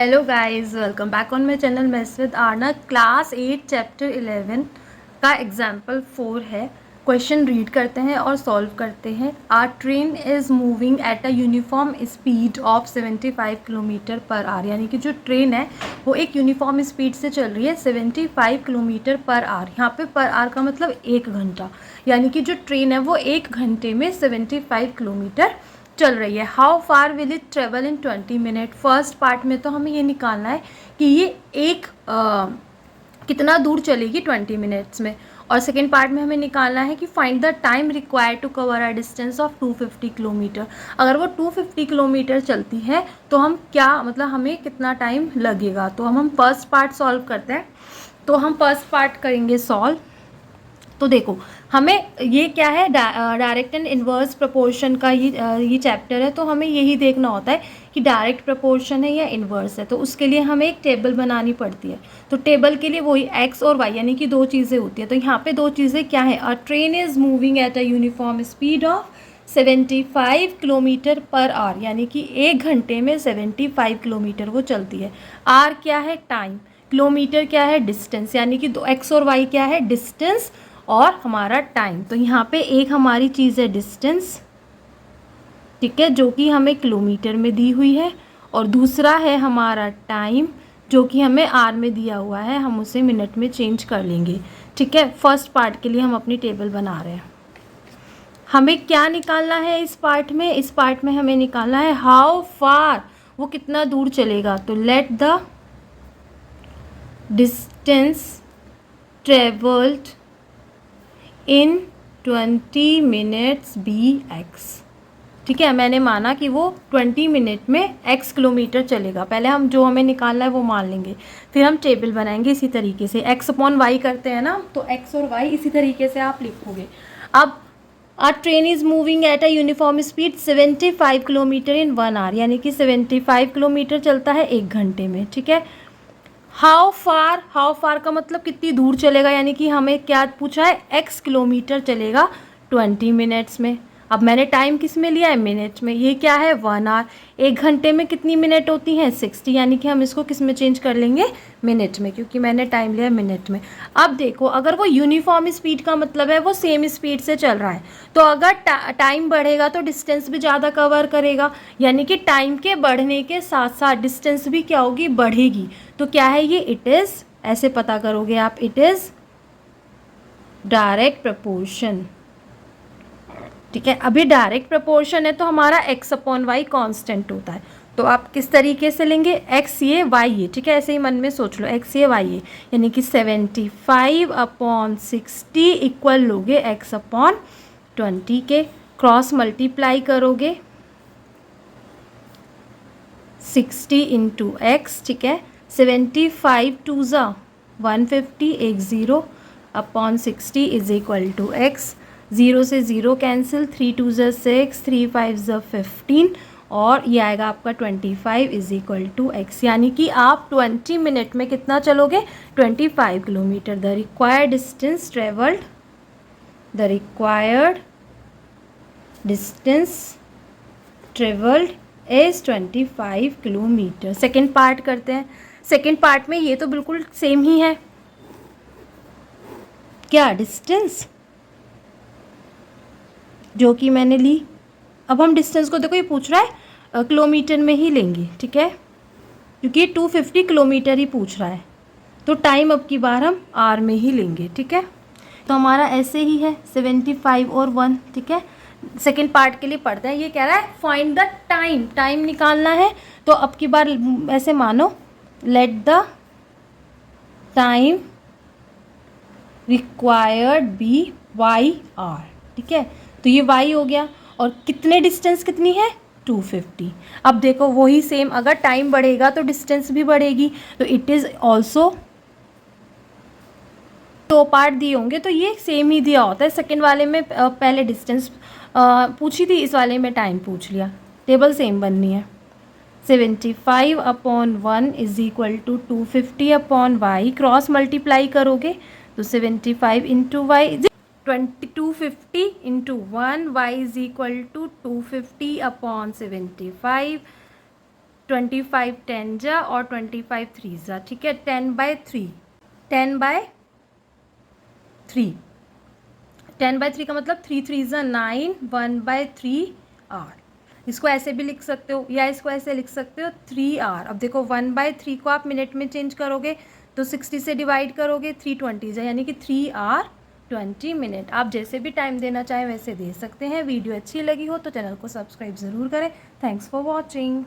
Hello guys, welcome back on my channel mess with Aarna. Class 8 chapter 11 का example 4 है। Question read करते हैं और सॉल्व करते हैं। Are train is moving at a uniform speed of 75 kilometre per hour. यानी कि जो ट्रेन है वो एक यूनिफॉर्म स्पीड से चल रही है 75 किलोमीटर पर आवर। यहाँ पे पर आवर का मतलब 1 घंटा, यानी कि जो ट्रेन है वो 1 घंटे में 75 किलोमीटर चल रही है। How far will it travel in 20 minute. First part में तो हमें ये निकालना है कि ये कितना दूर चलेगी 20 मिनट्स में, और सेकेंड पार्ट में हमें निकालना है कि find the time required to cover a distance of 250 kilometre. अगर वो 250 किलोमीटर चलती है तो हम क्या मतलब हमें कितना टाइम लगेगा। तो हम फर्स्ट पार्ट सॉल्व करते हैं। तो हम फर्स्ट पार्ट करेंगे सॉल्व। तो देखो, हमें ये क्या है, डायरेक्ट एंड इन्वर्स प्रोपोर्शन का ये चैप्टर है। तो हमें यही देखना होता है कि डायरेक्ट प्रोपोर्शन है या इन्वर्स है। तो उसके लिए हमें एक टेबल बनानी पड़ती है। तो टेबल के लिए वही एक्स और वाई यानी कि दो चीज़ें होती हैं। तो यहाँ पे दो चीज़ें क्या है, अ train is moving at a uniform speed of 75 kilometre per hour, यानी कि 1 घंटे में 75 किलोमीटर वो चलती है। आर क्या है, टाइम। किलोमीटर क्या है, डिस्टेंस। यानी कि दो एक्स और वाई क्या है, डिस्टेंस और हमारा टाइम। तो यहाँ पे एक हमारी चीज़ है डिस्टेंस, ठीक है, जो कि हमें किलोमीटर में दी हुई है, और दूसरा है हमारा टाइम जो कि हमें आर में दिया हुआ है। हम उसे मिनट में चेंज कर लेंगे, ठीक है। फर्स्ट पार्ट के लिए हम अपनी टेबल बना रहे हैं। हमें क्या निकालना है इस पार्ट में, इस पार्ट में हमें निकालना है हाउ फार, वो कितना दूर चलेगा। तो let the distance travelled in 20 minutes be x, ठीक है। मैंने माना कि वो 20 मिनट में x किलोमीटर चलेगा। पहले हम जो हमें निकालना है वो मान लेंगे, फिर हम टेबल बनाएंगे इसी तरीके से। x अपॉन वाई करते हैं ना, तो x और y इसी तरीके से आप लिखोगे। अब a train is moving at a uniform speed 75 kilometre in 1 hour, यानी कि 75 किलोमीटर चलता है 1 घंटे में, ठीक है। हाउ फार का मतलब कितनी दूर चलेगा, यानी कि हमें क्या पूछा है, x किलोमीटर चलेगा 20 मिनट्स में। अब मैंने टाइम किस में लिया है, मिनट में। ये क्या है, 1 आवर। 1 घंटे में कितनी मिनट होती हैं, 60, यानी कि हम इसको किस में चेंज कर लेंगे, मिनट में, क्योंकि मैंने टाइम लिया मिनट में। अब देखो, अगर वो यूनिफॉर्म स्पीड का मतलब है वो सेम स्पीड से चल रहा है, तो अगर टाइम बढ़ेगा तो डिस्टेंस भी ज़्यादा कवर करेगा, यानी कि टाइम के बढ़ने के साथ साथ डिस्टेंस भी क्या होगी, बढ़ेगी। तो क्या है ये, इट इज़, ऐसे पता करोगे आप, इट इज़ डायरेक्ट प्रपोर्शन, ठीक है। अभी डायरेक्ट प्रपोर्शन है तो हमारा x अपॉन वाई कॉन्स्टेंट होता है। तो आप किस तरीके से लेंगे, x ये y ये, ठीक है, ऐसे ही मन में सोच लो, x ये y ये, यानी कि 75 अपॉन 60 इक्वल लोगे x अपॉन 20 के। क्रॉस मल्टीप्लाई करोगे 60 इंटू एक्स, ठीक है। 75 टू ज़ा 150, एक zero, upon 60 is equal to x. Zero से ज़ीरो कैंसिल, 3 टू ज़ा 6, 3 5 ज़ा 15, और ये आएगा आपका 25 इज इक्वल टू एक्स। यानी कि आप 20 मिनट में कितना चलोगे, 25 kilometre. The required distance travelled, the required distance travelled is 25 kilometre. Second part करते हैं। सेकेंड पार्ट में ये तो बिल्कुल सेम ही है, क्या, डिस्टेंस जो कि मैंने ली। अब हम डिस्टेंस को, देखो ये पूछ रहा है किलोमीटर में ही लेंगे, ठीक है, क्योंकि 250 किलोमीटर ही पूछ रहा है। तो टाइम अब की बार हम आर में ही लेंगे, ठीक है। तो हमारा ऐसे ही है 75 और 1, ठीक है। सेकेंड पार्ट के लिए पढ़ते हैं। ये कह रहा है फाइंड द टाइम, टाइम निकालना है। तो अब की बार ऐसे मानो, let the time required be y r, ठीक है। तो ये वाई हो गया, और कितने डिस्टेंस कितनी है, 250। अब देखो वही सेम, अगर टाइम बढ़ेगा तो डिस्टेंस भी बढ़ेगी। तो इट इज़ ऑल्सो, दो पार्ट दिए होंगे तो ये सेम ही दिया होता है। सेकंड वाले में पहले डिस्टेंस पूछी थी, इस वाले में टाइम पूछ लिया। टेबल सेम बननी है। 75 upon 1 is equal to 250 upon y. Cross multiply करोगे तो 75 into y 250 into 1, y is equal to 250 upon 75। 25 10 जा और 25 3 जा, ठीक है। 10/3, 10/3, 10/3 का मतलब 3 3 जा 9, 1/3 आर। इसको ऐसे भी लिख सकते हो या इसको ऐसे लिख सकते हो 3 आर। अब देखो 1/3 को आप मिनट में चेंज करोगे तो 60 से डिवाइड करोगे 320 जा, यानी कि 3 आर 20 मिनट। आप जैसे भी टाइम देना चाहें वैसे दे सकते हैं। वीडियो अच्छी लगी हो तो चैनल को सब्सक्राइब ज़रूर करें। Thanks for watching.